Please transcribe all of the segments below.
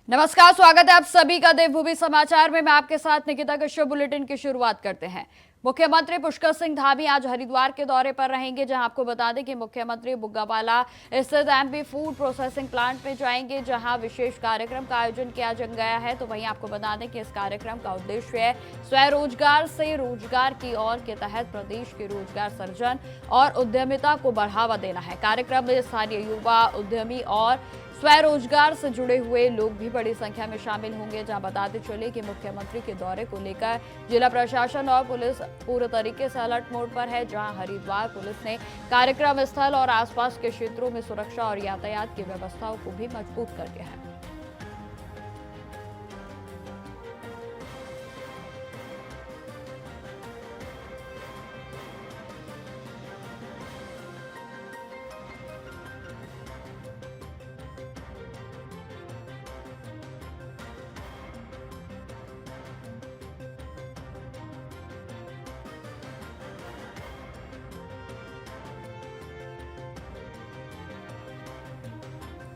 नमस्कार, स्वागत है आप सभी का देवभूमि समाचार में। मैं आपके साथ निकिता कश्यप। बुलेटिन की शुरुआत करते हैं। मुख्यमंत्री पुष्कर सिंह धामी आज हरिद्वार के दौरे पर रहेंगे, जहां आपको बता दें कि मुख्यमंत्री बुग्गावाला स्थित एमपी फूड प्रोसेसिंग प्लांट में जाएंगे, जहां विशेष कार्यक्रम का आयोजन किया गया है। तो वहीं आपको बता दें कि इस कार्यक्रम का उद्देश्य है स्वरोजगार से रोजगार की ओर के तहत प्रदेश के रोजगार सृजन और उद्यमिता को बढ़ावा देना है। कार्यक्रम में स्थानीय युवा, उद्यमी और स्वरोजगार से जुड़े हुए लोग भी बड़ी संख्या में शामिल होंगे। जहां बताते चले कि मुख्यमंत्री के दौरे को लेकर जिला प्रशासन और पुलिस पूरे तरीके से अलर्ट मोड पर है। जहां हरिद्वार पुलिस ने कार्यक्रम स्थल और आसपास के क्षेत्रों में सुरक्षा और यातायात की व्यवस्थाओं को भी मजबूत कर दिया है।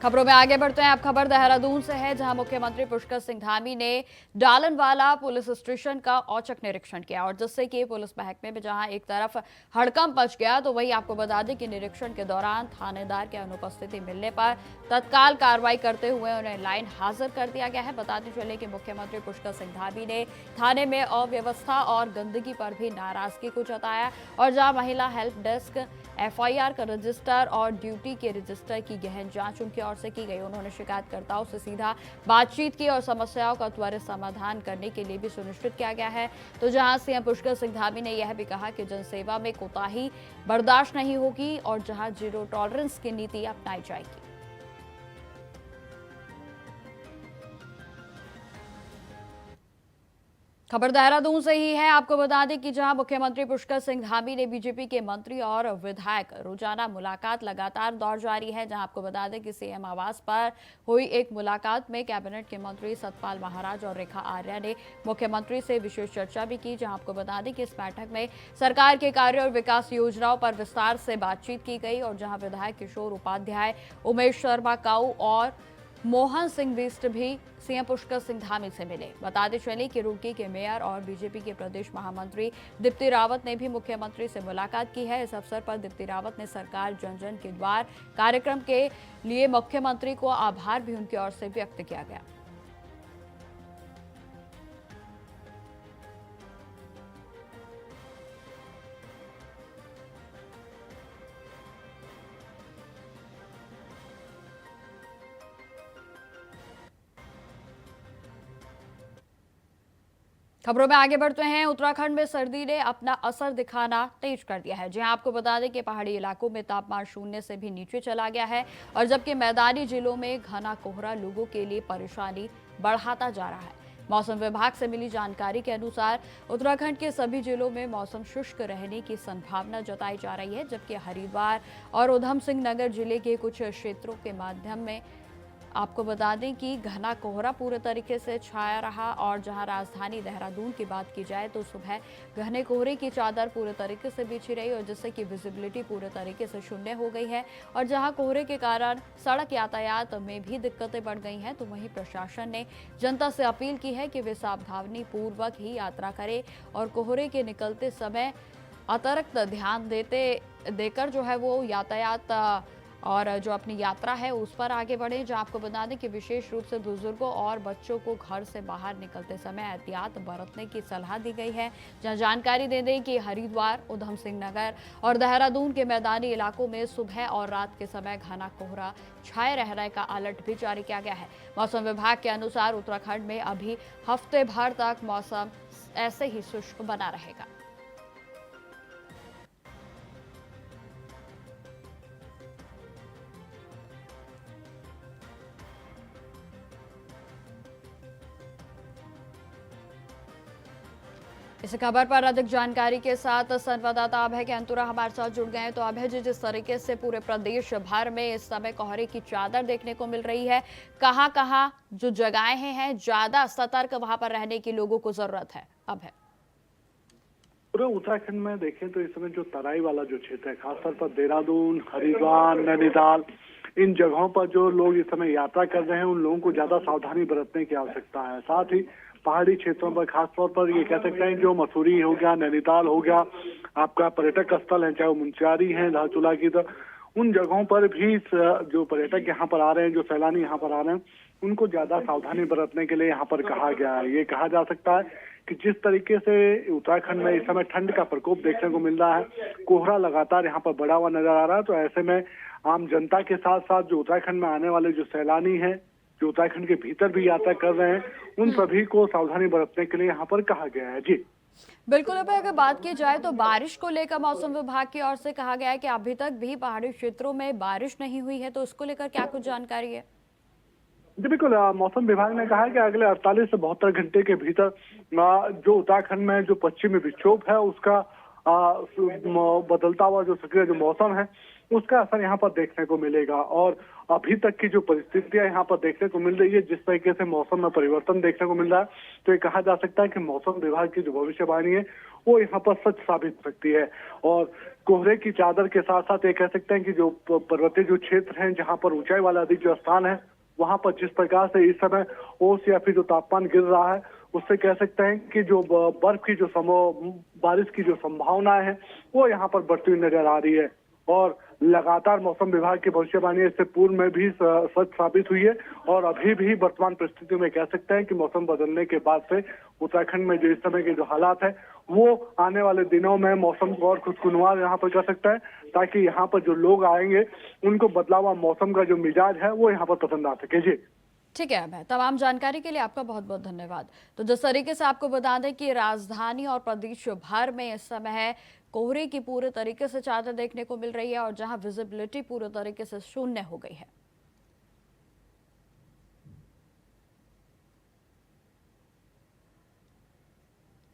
खबरों में आगे बढ़ते हैं। अब खबर देहरादून से है, जहां मुख्यमंत्री पुष्कर सिंह धामी ने डालनवाला पुलिस स्टेशन का औचक निरीक्षण किया, और जिससे कि पुलिस महकमे में जहां एक तरफ हड़कंप मच गया, तो वहीं आपको बता दें कि निरीक्षण के दौरान थानेदार की अनुपस्थिति मिलने पर तत्काल कार्रवाई करते हुए उन्हें लाइन हाजिर कर दिया गया है। बताते चले कि मुख्यमंत्री पुष्कर सिंह धामी ने थाने में अव्यवस्था और गंदगी पर भी नाराजगी को जताया, और जहां महिला हेल्प डेस्क एफआईआर का रजिस्टर और ड्यूटी के रजिस्टर की गहन जांच उनकी ओर से की गई। उन्होंने शिकायतकर्ताओं से सीधा बातचीत की और समस्याओं का त्वरित समाधान करने के लिए भी सुनिश्चित किया गया है। तो जहां सीएम पुष्कर सिंह धामी ने यह भी कहा कि जनसेवा में कोताही बर्दाश्त नहीं होगी और जहां जीरो टॉलरेंस की नीति अपनाई जाएगी। खबर देहरादून से ही है। आपको बता दें कि जहां मुख्यमंत्री पुष्कर सिंह धामी ने बीजेपी के मंत्री और विधायक रोजाना मुलाकात लगातार दौर जारी है। जहां आपको बता दें कि सीएम आवास पर हुई एक मुलाकात में कैबिनेट के मंत्री सतपाल महाराज और रेखा आर्या ने मुख्यमंत्री से विशेष चर्चा भी की। जहां आपको बता दें कि इस बैठक में सरकार के कार्य और विकास योजनाओं पर विस्तार से बातचीत की गई, और जहां विधायक किशोर उपाध्याय, उमेश शर्मा काऊ और मोहन सिंह बिष्ट भी सीएम पुष्कर सिंह धामी से मिले। बताते चले कि रुड़की के मेयर और बीजेपी के प्रदेश महामंत्री दीप्ति रावत ने भी मुख्यमंत्री से मुलाकात की है। इस अवसर पर दीप्ति रावत ने सरकार जन जन के द्वार कार्यक्रम के लिए मुख्यमंत्री को आभार भी उनकी ओर से व्यक्त किया गया। खबरों में आगे बढ़ते हैं। उत्तराखंड में सर्दी ने अपना असर दिखाना तेज कर दिया है। जहां आपको बता दें कि पहाड़ी इलाकों में तापमान शून्य से भी नीचे चला गया है, और जबकि मैदानी जिलों में घना कोहरा लोगों के लिए परेशानी बढ़ाता जा रहा है। मौसम विभाग से मिली जानकारी के अनुसार उत्तराखंड के सभी जिलों में मौसम शुष्क रहने की संभावना जताई जा रही है, जबकि हरिद्वार और उधम सिंह नगर जिले के कुछ क्षेत्रों के माध्यम में आपको बता दें कि घना कोहरा पूरे तरीके से छाया रहा। और जहां राजधानी देहरादून की बात की जाए तो सुबह घने कोहरे की चादर पूरे तरीके से बिछी रही, और जिससे कि विजिबिलिटी पूरे तरीके से शून्य हो गई है। और जहां कोहरे के कारण सड़क यातायात में भी दिक्कतें बढ़ गई हैं, तो वहीं प्रशासन ने जनता से अपील की है कि वे सावधानी पूर्वक ही यात्रा करें और कोहरे के निकलते समय अतिरिक्त ध्यान देकर जो है वो यातायात और जो अपनी यात्रा है उस पर आगे बढ़े। जहां आपको बता दें कि विशेष रूप से बुजुर्गों और बच्चों को घर से बाहर निकलते समय एहतियात बरतने की सलाह दी गई है। जहां जानकारी दे दें कि हरिद्वार, उधम सिंह नगर और देहरादून के मैदानी इलाकों में सुबह और रात के समय घना कोहरा छाए रहने का अलर्ट भी जारी किया गया है। मौसम विभाग के अनुसार उत्तराखंड में अभी हफ्ते भर तक मौसम ऐसे ही शुष्क बना रहेगा। इस खबर पर अधिक जानकारी के साथ संवाददाता अभय कैंतुरा हमारे साथ जुड़ गए हैं। तो अभय जी, जिस तरीके से पूरे प्रदेश भर में इस समय कोहरे की चादर देखने को मिल रही है, कहां कहां जो जगहें हैं ज्यादा सतर्क वहां पर रहने की लोगों को जरूरत है? अभय। पूरे उत्तराखंड में देखें तो इस समय जो तराई वाला जो क्षेत्र है, खासतौर पर देहरादून, हरिद्वार, नैनीताल, इन जगहों पर जो लोग इस समय यात्रा कर रहे हैं उन लोगों को ज्यादा सावधानी बरतने की आवश्यकता है। साथ ही पहाड़ी क्षेत्रों पर खासतौर पर ये कह सकते हैं जो मसूरी हो गया, नैनीताल हो गया, आपका पर्यटक स्थल है, चाहे वो मुनस्यारी है, धारचूला की, तो उन जगहों पर भी जो पर्यटक यहाँ पर आ रहे हैं, जो सैलानी यहाँ पर आ रहे हैं, उनको ज्यादा सावधानी बरतने के लिए यहाँ पर कहा गया है। ये कहा जा सकता है कि जिस तरीके से उत्तराखंड में इस समय ठंड का प्रकोप देखने को मिल रहा है, कोहरा लगातार यहाँ पर बढ़ा हुआ नजर आ रहा है, तो ऐसे में आम जनता के साथ साथ जो उत्तराखंड में आने वाले जो सैलानी हैं, जो उत्तराखंड के भीतर भी यात्रा कर रहे हैं, उन सभी को सावधानी बरतने के लिए यहाँ पर कहा गया है। जी बिल्कुल। अब अगर बात की जाए तो बारिश को लेकर मौसम विभाग की ओर से कहा गया है कि अभी तक भी पहाड़ी क्षेत्रों में बारिश नहीं हुई है, तो इसको लेकर क्या कुछ जानकारी है? जी बिल्कुल, मौसम विभाग ने कहा है कि अगले 48 से 72 घंटे के भीतर जो उत्तराखंड में जो पश्चिमी विक्षोभ है उसका बदलता हुआ जो सक्रिय जो मौसम है उसका असर यहाँ पर देखने को मिलेगा। और अभी तक की जो परिस्थितियां यहाँ पर देखने को मिल रही है, जिस तरीके से मौसम में परिवर्तन देखने को मिल रहा है, तो ये कहा जा सकता है कि मौसम विभाग की जो भविष्यवाणी है वो यहाँ पर सच साबित हो सकती है। और कोहरे की चादर के साथ साथ ये कह सकते हैं कि जो पर्वतीय जो क्षेत्र हैं, जहाँ पर ऊंचाई वाला अधिक जो स्थान है, वहां पर जिस प्रकार से इस समय ओस या फिर जो तापमान गिर रहा है, उससे कह सकते हैं कि जो बर्फ की जो बारिश की जो संभावनाएं है वो यहाँ पर बढ़ती हुई नजर आ रही है। और लगातार मौसम विभाग की भविष्यवाणी इससे पूर्व में भी सच साबित हुई है। और अभी भी वर्तमान परिस्थितियों में कह सकते हैं कि मौसम बदलने के बाद से उत्तराखंड में जो इस समय के जो हालात है वो आने वाले दिनों में मौसम को और खुशगवार यहाँ पर कर सकता है, ताकि यहाँ पर जो लोग आएंगे उनको बदला हुआ मौसम का जो मिजाज है वो यहाँ पर पसंद आ सके। जी ठीक है अभय, तमाम जानकारी के लिए आपका बहुत बहुत धन्यवाद। तो जिस तरीके से आपको बता दें कि राजधानी और प्रदेश भर में इस समय कोहरे की पूरे तरीके से चादर देखने को मिल रही है और जहां विजिबिलिटी पूरे तरीके से शून्य हो गई है।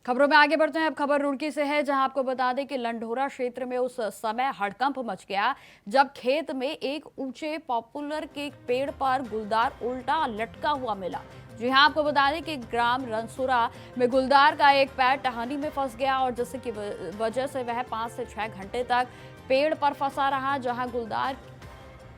खबरों में आगे बढ़ते हैं। अब खबर रुड़की से है, जहां आपको बता दें कि लंढोरा क्षेत्र में उस समय हड़कंप मच गया जब खेत में एक ऊंचे पॉपुलर के पेड़ पर गुलदार उल्टा लटका हुआ मिला। जी हां, आपको बता दें कि ग्राम रनसुरा में गुलदार का एक पैर टहनी में फंस गया और जिसकी वजह से वह 5 से 6 घंटे तक पेड़ पर फंसा रहा। जहां गुलदार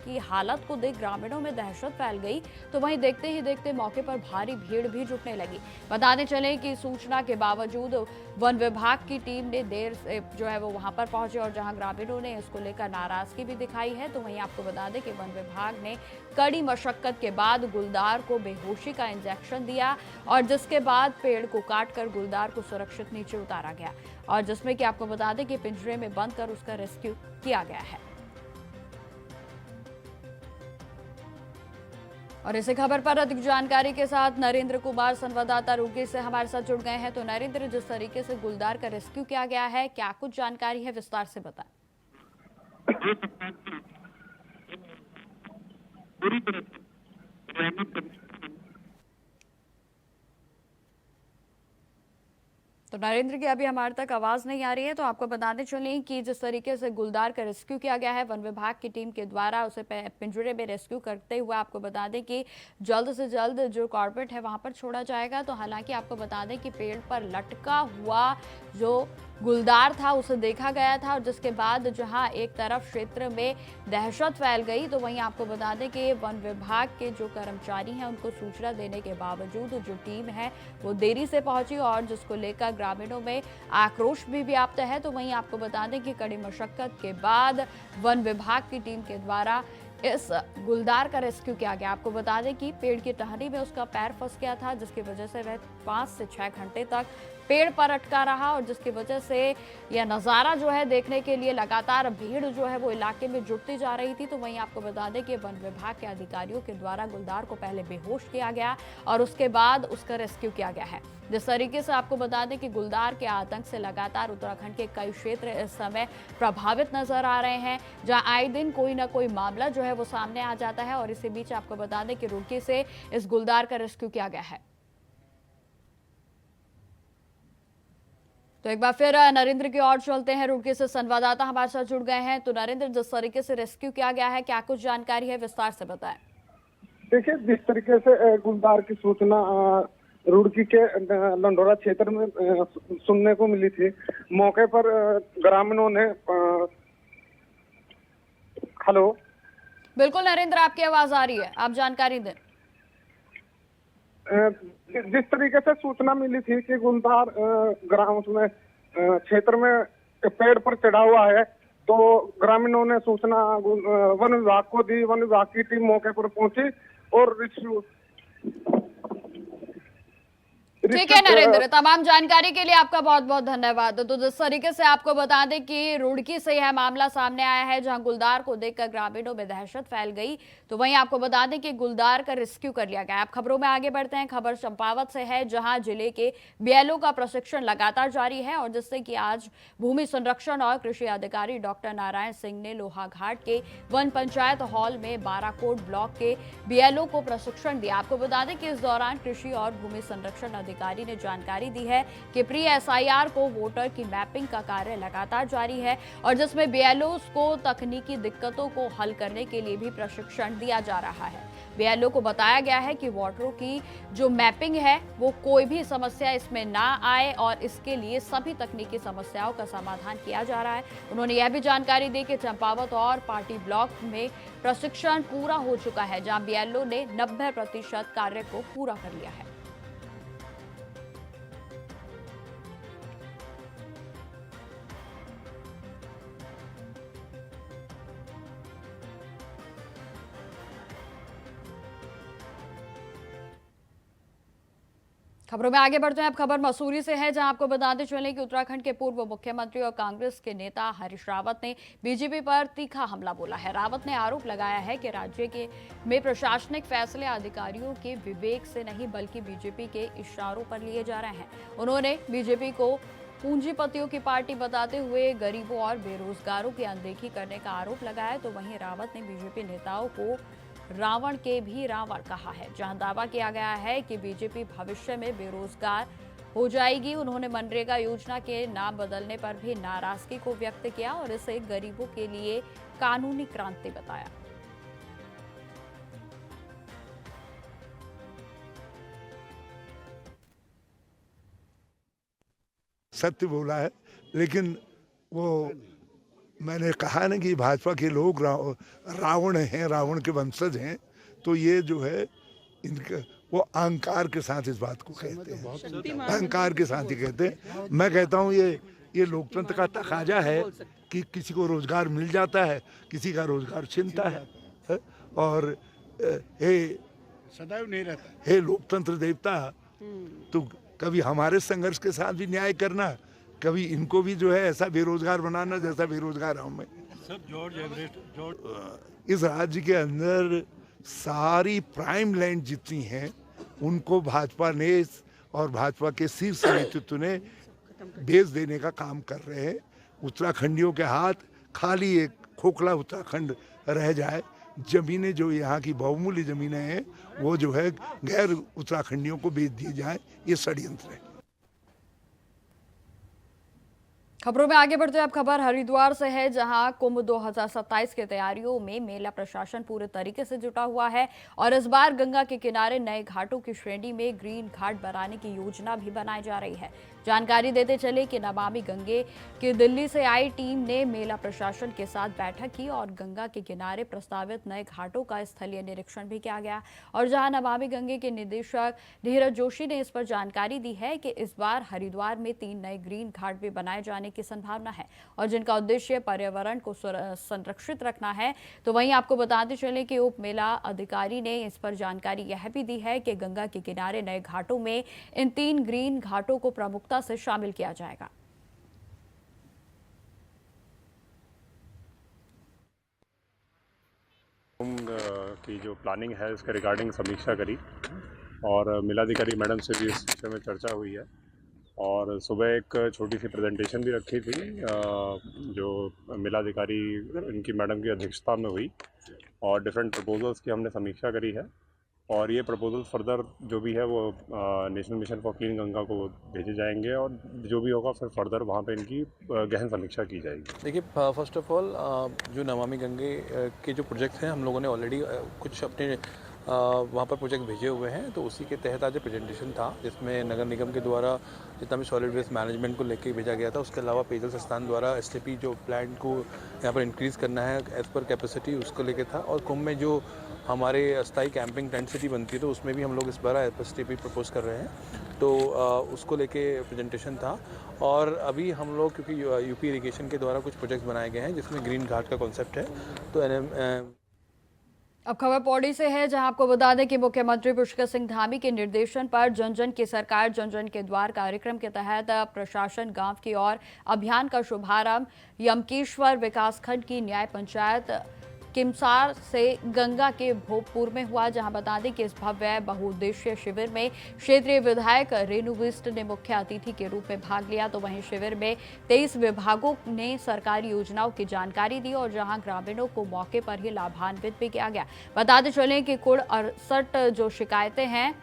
की हालत को देख ग्रामीणों में दहशत फैल गई, तो वहीं देखते ही देखते मौके पर भारी भीड़ भी जुटने लगी। बताते चले कि सूचना के बावजूद वन विभाग की टीम ने देर से जो है वो वहां पर पहुंचे और जहां ग्रामीणों ने इसको लेकर नाराजगी भी दिखाई है, तो वहीं आपको बता दें कि वन विभाग ने कड़ी मशक्कत के बाद गुलदार को बेहोशी का इंजेक्शन दिया और जिसके बाद पेड़ को काटकर गुलदार को सुरक्षित नीचे उतारा गया और जिसमें कि आपको बता दें कि पिंजरे में बंद कर उसका रेस्क्यू किया गया है। और इसी खबर पर अधिक जानकारी के साथ नरेंद्र कुमार संवाददाता रुड़की से हमारे साथ जुड़ गए हैं। तो नरेंद्र, जिस तरीके से गुलदार का रेस्क्यू किया गया है, क्या कुछ जानकारी है, विस्तार से बताएं। तो नरेंद्र की अभी हमारे तक आवाज नहीं आ रही है, तो आपको बताने चलें कि जिस तरीके से गुलदार का रेस्क्यू किया गया है वन विभाग की टीम के द्वारा, उसे पिंजरे में रेस्क्यू करते हुए आपको बता दें कि जल्द से जल्द जो कॉर्बेट है वहां पर छोड़ा जाएगा। तो हालांकि आपको बता दें कि पेड़ पर लटका हुआ जो गुलदार था उसे देखा गया था और जिसके बाद जहां एक तरफ क्षेत्र में दहशत फैल गई, तो वहीं आपको बता दें कि वन विभाग के जो कर्मचारी हैं उनको सूचना देने के बावजूद जो टीम है वो देरी से पहुंची और जिसको लेकर ग्रामीणों में आक्रोश भी व्याप्त है। तो वहीं आपको बता दें कि कड़ी मशक्कत के बाद वन विभाग की टीम के द्वारा इस गुलदार का रेस्क्यू किया गया। आपको बता दें कि पेड़ की टहनी में उसका पैर फंस गया था, जिसकी वजह से वह 5 से 6 घंटे तक पेड़ पर अटका रहा और जिसकी वजह से यह नज़ारा जो है देखने के लिए लगातार भीड़ जो है वो इलाके में जुटती जा रही थी। तो वहीं आपको बता दें कि वन विभाग के अधिकारियों के द्वारा गुलदार को पहले बेहोश किया गया और उसके बाद उसका रेस्क्यू किया गया है। जिस तरीके से आपको बता दें कि गुलदार के आतंक से लगातार उत्तराखंड के कई क्षेत्र इस समय प्रभावित नजर आ रहे हैं, जहां आए दिन कोई ना कोई मामला जो है वो सामने आ जाता है। और इसी बीच आपको बता दें कि रुड़की से इस गुलदार का रेस्क्यू किया गया है। तो एक बार फिर नरेंद्र की ओर चलते हैं। रुड़की से संवाददाता हमारे साथ जुड़ गए हैं। तो नरेंद्र, जिस तरीके से रेस्क्यू किया गया है, क्या कुछ जानकारी है, विस्तार से बताएं। देखिए, जिस तरीके से गुलदार की सूचना रुड़की के लंडोरा क्षेत्र में सुनने को मिली थी, मौके पर ग्रामीणों ने हेलो। बिल्कुल नरेंद्र, आपकी आवाज आ रही है, आप जानकारी दें। जिस तरीके से सूचना मिली थी कि गुलदार ग्राम में क्षेत्र में पेड़ पर चढ़ा हुआ है, तो ग्रामीणों ने सूचना वन विभाग को दी। वन विभाग की टीम मौके पर पहुंची और ठीक है नरेंद्र, तमाम जानकारी के लिए आपका बहुत बहुत धन्यवाद। तो जिस तरीके से आपको बता दें कि रुड़की से यह मामला सामने आया है, जहां गुलदार को देखकर ग्रामीणों में दहशत फैल गई, तो वहीं आपको बता दें कि गुलदार का रेस्क्यू कर लिया गया। आप खबरों में आगे बढ़ते हैं। खबर चंपावत से है, जहां जिले के बीएलओ का प्रशिक्षण लगातार जारी है, और जिससे कि आज भूमि संरक्षण और कृषि अधिकारी डॉक्टर नारायण सिंह ने लोहाघाट के वन पंचायत हॉल में बाराकोट ब्लॉक के बीएलओ को प्रशिक्षण दिया। आपको बता दें कि इस दौरान कृषि और भूमि संरक्षण अधिकारी ने जानकारी दी है कि प्री एसआईआर को वोटर की मैपिंग का कार्य लगातार जारी है, और जिसमें बीएलओ को तकनीकी दिक्कतों को हल करने के लिए भी प्रशिक्षण दिया जा रहा है। बीएलओ को बताया गया है कि वोटरों की जो मैपिंग है वो कोई भी समस्या इसमें ना आए, और इसके लिए सभी तकनीकी समस्याओं का समाधान किया जा रहा है। उन्होंने यह भी जानकारी दी कि चंपावत और पार्टी ब्लॉक में प्रशिक्षण पूरा हो चुका है, जहां बीएलओ ने 90% कार्य को पूरा कर लिया है। खबरों में आगे बढ़ते हैं। अब खबर मसूरी से है, जहां आपको बताते चलें कि उत्तराखंड के पूर्व मुख्यमंत्री और कांग्रेस के नेता हरीश रावत ने बीजेपी पर तीखा हमला बोला है। रावत ने आरोप लगाया है कि राज्य में प्रशासनिक फैसले अधिकारियों के विवेक से नहीं बल्कि बीजेपी के इशारों पर लिए जा रहे हैं। उन्होंने बीजेपी को पूंजीपतियों की पार्टी बताते हुए गरीबों और बेरोजगारों की अनदेखी करने का आरोप लगाया। तो वहीं रावत ने बीजेपी नेताओं को रावण के भी रावण कहा है, जहां दावा किया गया है कि बीजेपी भविष्य में बेरोजगार हो जाएगी। उन्होंने मनरेगा योजना के नाम बदलने पर भी नाराजगी को व्यक्त किया और इसे गरीबों के लिए कानूनी क्रांति बताया। सत्य बोला है, लेकिन वो मैंने कहा ना कि भाजपा के लोग रावण हैं, रावण के वंशज हैं, तो ये जो है इनका वो अहंकार के साथ इस बात को कहते हैं, अहंकार के साथ ही कहते हैं। मैं कहता हूँ ये लोकतंत्र का तकाजा है कि किसी को रोजगार मिल जाता है, किसी का रोजगार छिनता है। और हे सदैव नहीं रहता, हे लोकतंत्र देवता, तो कभी हमारे संघर्ष के साथ भी न्याय करना, कभी इनको भी जो है ऐसा बेरोजगार बनाना जैसा बेरोजगार हूं मैं। इस राज्य के अंदर सारी प्राइम लैंड जितनी हैं उनको भाजपा ने और भाजपा के शीर्ष नेतृत्व ने बेच देने का काम कर रहे हैं। उत्तराखंडियों के हाथ खाली एक खोखला उत्तराखंड रह जाए, जमीनें जो यहाँ की बहुमूल्य जमीनें हैं वो जो है गैर उत्तराखंडियों को बेच दी जाए, ये षड्यंत्र है। खबरों में आगे बढ़ते हैं। अब खबर हरिद्वार से है, जहां कुंभ 2027 की तैयारियों में मेला प्रशासन पूरे तरीके से जुटा हुआ है, और इस बार गंगा के किनारे नए घाटों की श्रेणी में ग्रीन घाट बनाने की योजना भी बनाई जा रही है। जानकारी देते चले कि नमामि गंगे की दिल्ली से आई टीम ने मेला प्रशासन के साथ बैठक की और गंगा के किनारे प्रस्तावित नए घाटों का स्थलीय निरीक्षण भी किया गया। और जहां नमामि गंगे के निदेशक धीरज जोशी ने इस पर जानकारी दी है कि इस बार हरिद्वार में 3 नए ग्रीन घाट भी बनाए जाने की संभावना है, और जिनका उद्देश्य पर्यावरण को संरक्षित रखना है। तो वहीं आपको बताते चले कि उप मेला अधिकारी ने इस पर जानकारी यह भी दी है कि गंगा के किनारे नए घाटों में इन 3 ग्रीन घाटों को प्रमुखता से शामिल किया जाएगा। की जो प्लानिंग है इसके रिगार्डिंग समीक्षा करी, और मेलाधिकारी मैडम से भी इस विषय में चर्चा हुई है, और सुबह एक छोटी सी प्रेजेंटेशन भी रखी थी जो मेलाधिकारी इनकी मैडम की अध्यक्षता में हुई, और डिफरेंट प्रपोजल्स की हमने समीक्षा करी है। और ये प्रपोजल फर्दर जो भी है वो national mission for clean Ganga को भेजे जाएंगे और जो भी होगा फिर फर्दर वहाँ पे इनकी गहन समीक्षा की जाएगी। देखिए, फर्स्ट ऑफ ऑल जो नमामि गंगे के जो प्रोजेक्ट्स हैं हम लोगों ने ऑलरेडी कुछ अपने वहाँ पर प्रोजेक्ट भेजे हुए हैं, तो उसी के तहत आज प्रेजेंटेशन था जिसमें नगर निगम के द्वारा जितना भी सॉलिड वेस्ट मैनेजमेंट को लेके भेजा गया था, उसके अलावा पेयजल संस्थान द्वारा एसटीपी जो प्लांट को यहाँ पर इंक्रीज़ करना है एज़ पर कैपेसिटी उसको लेके था। और कुंभ में जो हमारे अस्थायी कैंपिंग टेंट सिटी बनती है तो उसमें भी हम लोग इस बार एसटीपी प्रपोज कर रहे हैं, तो उसको लेके प्रेजेंटेशन था। और अभी हम लोग क्योंकि यूपी इरिगेशन के द्वारा कुछ प्रोजेक्ट्स बनाए गए हैं जिसमें ग्रीन घाट का कॉन्सेप्ट है, तो अब खबर पौड़ी से है, जहां आपको बता दें कि मुख्यमंत्री पुष्कर सिंह धामी के निर्देशन पर जन जन की सरकार जन जन के द्वार कार्यक्रम के तहत प्रशासन गांव की ओर अभियान का शुभारंभ यमकेश्वर विकासखंड की न्याय पंचायत किमसार से गंगा के भोगपुर में हुआ। जहां बता दें कि इस भव्य बहुउद्देशीय शिविर में क्षेत्रीय विधायक रेणु बिष्ट ने मुख्य अतिथि के रूप में भाग लिया, तो वहीं शिविर में 23 विभागों ने सरकारी योजनाओं की जानकारी दी और जहां ग्रामीणों को मौके पर ही लाभान्वित भी किया गया। बताते चलें कि कुल 68 जो शिकायतें हैं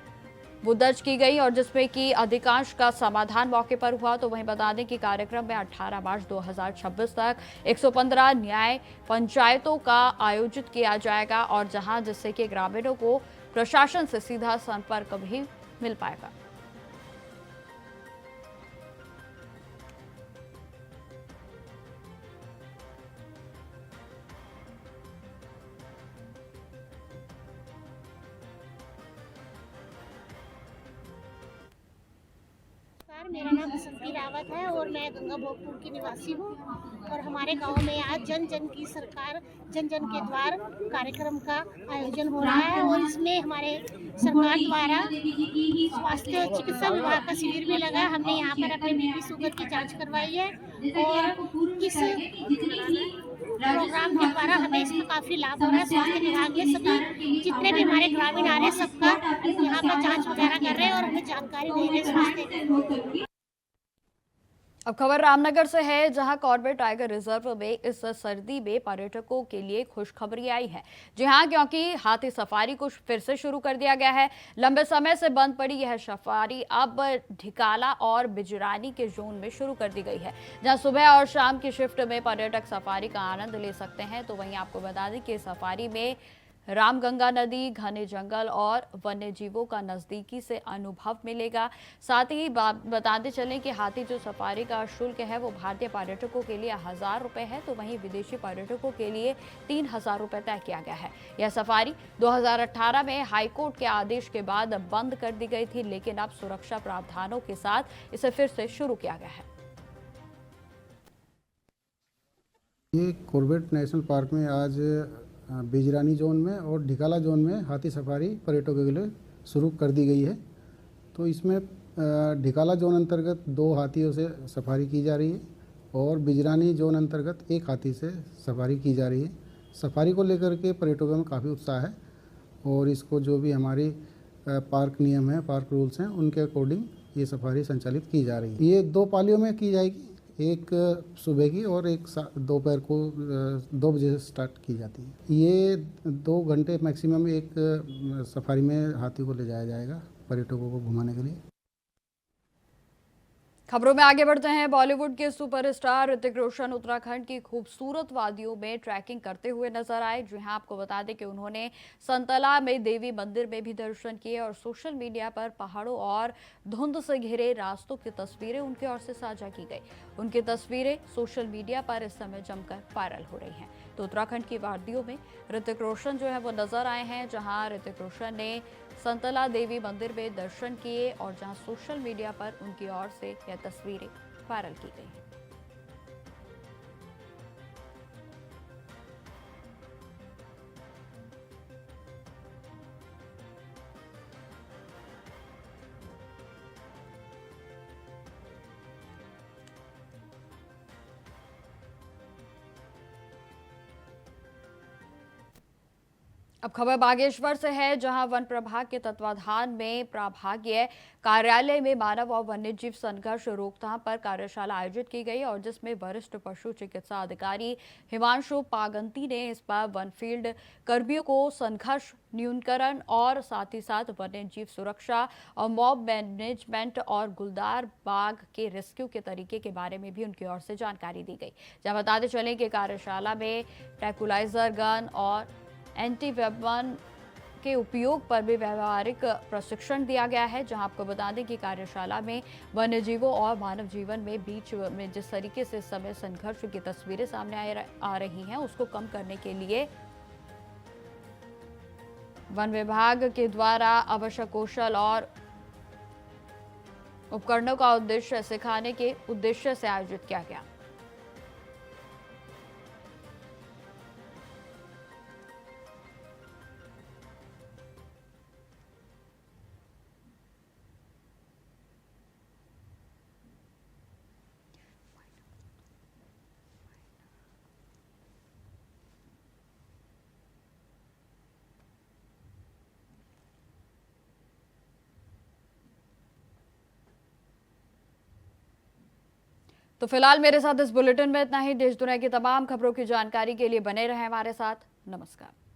वो दर्ज की गई और जिसमें कि अधिकांश का समाधान मौके पर हुआ। तो वहीं बता दें कि कार्यक्रम में 18 मार्च 2026 तक 115 न्याय पंचायतों का आयोजित किया जाएगा और जहां जिससे कि ग्रामीणों को प्रशासन से सीधा संपर्क भी मिल पाएगा। मेरा नाम बसंती रावत है और मैं गंगा भोगपुर की निवासी हूँ और हमारे गांव में आज जन जन की सरकार जन जन के द्वार कार्यक्रम का आयोजन हो रहा है और इसमें हमारे सरकार द्वारा स्वास्थ्य चिकित्सा विभाग का शिविर भी लगा। हमने यहाँ पर अपने बीपी शुगर की जांच करवाई है और इस प्रोग्राम के द्वारा हमें इसमें काफी लाभ हो रहा है। स्वास्थ्य विभाग के सभी जितने भी हमारे ग्रामीण आ रहे हैं सबका यहाँ पर जांच वगैरह कर रहे हैं और हमें जानकारी दे रहे हैं स्वास्थ्य। अब खबर रामनगर से है, जहां कॉर्बेट टाइगर रिजर्व में इस सर्दी में पर्यटकों के लिए खुशखबरी आई है। जी हां, क्योंकि हाथी सफारी को फिर से शुरू कर दिया गया है। लंबे समय से बंद पड़ी यह सफारी अब ढिकाला और बिजरानी के जोन में शुरू कर दी गई है, जहां सुबह और शाम की शिफ्ट में पर्यटक सफारी का आनंद ले सकते हैं। तो वहीं आपको बता दें कि सफारी में रामगंगा नदी, घने जंगल और वन्य जीवों का नजदीकी से अनुभव मिलेगा। साथ ही बताते चलें कि हाथी जो सफारी का शुल्क है वो भारतीय पर्यटकों के लिए 1000 रुपये है, तो वहीं विदेशी पर्यटकों के लिए 3000 रुपये तय किया गया है। यह सफारी 2018 में हाईकोर्ट के आदेश के बाद बंद कर दी गई थी, लेकिन अब सुरक्षा प्रावधानों के साथ इसे फिर से शुरू किया गया है। ये कॉर्बेट नेशनल पार्क में आज बिजरानी जोन में और ढिकाला जोन में हाथी सफारी पर्यटकों के लिए शुरू कर दी गई है। तो इसमें ढिकाला जोन अंतर्गत 2 हाथियों से सफारी की जा रही है और बिजरानी जोन अंतर्गत 1 हाथी से सफारी की जा रही है। सफारी को लेकर के पर्यटकों में काफ़ी उत्साह है और इसको जो भी हमारी पार्क नियम है, पार्क रूल्स हैं, उनके अकॉर्डिंग ये सफारी संचालित की जा रही है। ये 2 पालियों में की जाएगी, एक सुबह की और एक दोपहर को 2 बजे से स्टार्ट की जाती है। ये 2 घंटे मैक्सिमम एक सफारी में हाथी को ले जाया जाएगा पर्यटकों को घुमाने के लिए। खबरों में आगे बढ़ते हैं। बॉलीवुड के सुपरस्टार ऋतिक रोशन उत्तराखंड की खूबसूरत वादियों में ट्रैकिंग करते हुए नजर आए। जी हां, आपको बता दें कि उन्होंने संतला में देवी मंदिर में भी दर्शन किए और सोशल मीडिया पर पहाड़ों और धुंध से घिरे रास्तों की तस्वीरें उनकी ओर से साझा की गई। उनकी तस्वीरें सोशल मीडिया पर इस समय जमकर वायरल हो रही हैं। तो उत्तराखंड की वादियों में ऋतिक रोशन जो है वो नजर आए हैं, जहाँ ऋतिक रोशन ने संतला देवी मंदिर में दर्शन किए और जहां सोशल मीडिया पर उनकी ओर से यह तस्वीरें वायरल की गई हैं। अब खबर बागेश्वर से है, जहां वन प्रभाग के तत्वाधान में प्रभागीय कार्यालय में मानव और वन्यजीव संघर्ष रोकथाम पर कार्यशाला आयोजित की गई और जिसमें वरिष्ठ पशु चिकित्सा अधिकारी हिमांशु पागंती ने इस पर वनफील्ड कर्मियों को संघर्ष न्यूनीकरण और साथ ही साथ वन्यजीव सुरक्षा और मॉब मैनेजमेंट और गुलदार बाग के रेस्क्यू के तरीके के बारे में भी उनकी ओर से जानकारी दी गई। जहां बताते चलें कि कार्यशाला में ट्रैंकुलाइजर गन और एंटी वेपन के उपयोग पर भी व्यवहारिक प्रशिक्षण दिया गया है। जहां आपको बता दें कि कार्यशाला में वन्यजीवों और मानव जीवन में बीच में जिस तरीके से इस समय संघर्ष की तस्वीरें सामने आ रही हैं, उसको कम करने के लिए वन विभाग के द्वारा आवश्यक कौशल और उपकरणों का उद्देश्य सिखाने के उद्देश्य से आयोजित किया गया। तो फिलहाल मेरे साथ इस बुलेटिन में इतना ही। देश दुनिया की तमाम खबरों की जानकारी के लिए बने रहें हमारे साथ। नमस्कार।